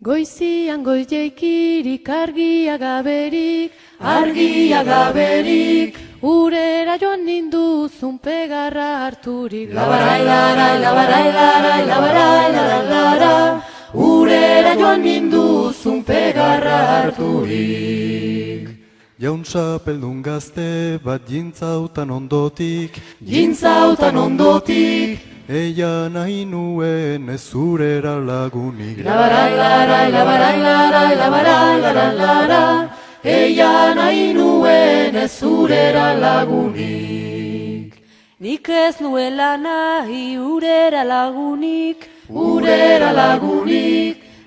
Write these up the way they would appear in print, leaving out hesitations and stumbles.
Goizian goizeikirik argia gaberik, urera joan ninduzun pegarra harturik. Labarai, larai, labarai, larai, labarai, larai, lara, urera joan ninduzun pegarra harturik. Jaun txapeldun gazte bat jintzautan ondotik, eia nahi nuen ez zurera lagunik. Labarai, larai, labarai, larai, labarai, larai, lara, eia nahi nuen ez zurera lagunik. Nik ez nuela nahi urera lagunik,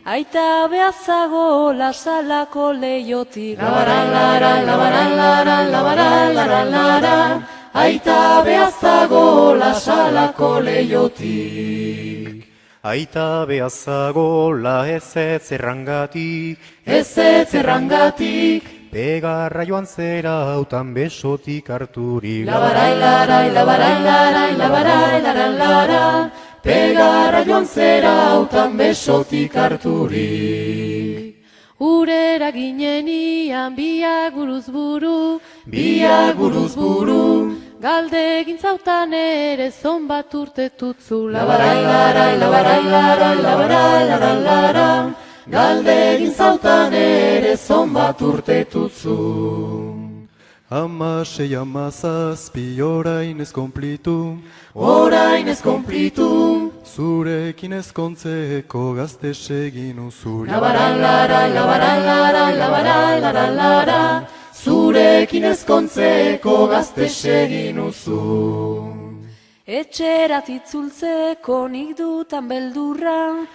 aita behazago lasalako leiotik. Labarai, larai, labarai, larai, labarai, larai, lara, aita behazago lasalako leiotik. Aita behazago la ezetz errangatik, pegarra joan zera hautan besotik harturik. Labarai, larai, labarai, larai, labarai, larai, lara, pegarra joan zera hautan besotik harturik. Urera ginenian biak buruz buru, galde gintzautan ere zonbat urte tutzu. Labarai, larai, labarai, larai, labarai, larai, lara, galde gintzautan ere zonbat urte tutzu. Hamasei hamazazpi orain ez konplitu, zurekin ezkontzeko gazte segin uzuri. Labarai, larai, labarai, larai, labarai, larai, lara, zurekin ezkontzeko gazte segin uzu. Etxerat itzultzeko nik dutan beldurra,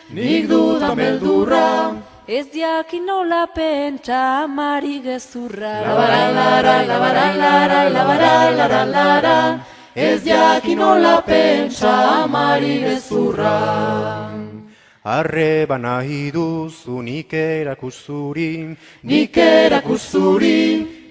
ez diakin nola pentsa amari gezurra. Labarai, larai, labarai, larai, labarai, larai, lara, ez jakin nola pentsa amari gezurra. Arreba nahi duzu nik erakuszuri,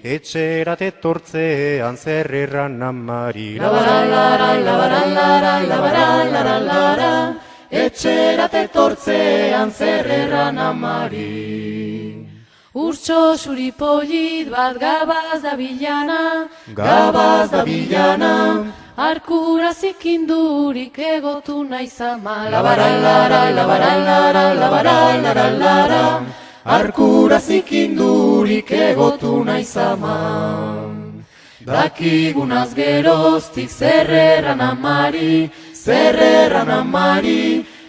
etxerat etortzean zer erran amari. Labarai, larai, labarai, larai, labarai, larai, lara, etxerat etortzean zer erran amari. Urtso suripolit bat gabaz da bilana, arkura zikindurik egotu naizama. Labarai, larai, labarai, larai, labarai, larai, lara, arkura zikindurik egotu naizama. Dakigunaz geroztik zer erran amari,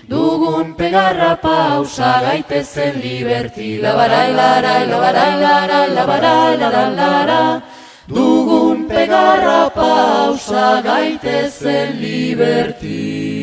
dugun pegarra pausa gaitezen liberti. Labarai, larai, labarai, larai, labarai, larai, lara, dugun pegarra pausa gaitezen liberti.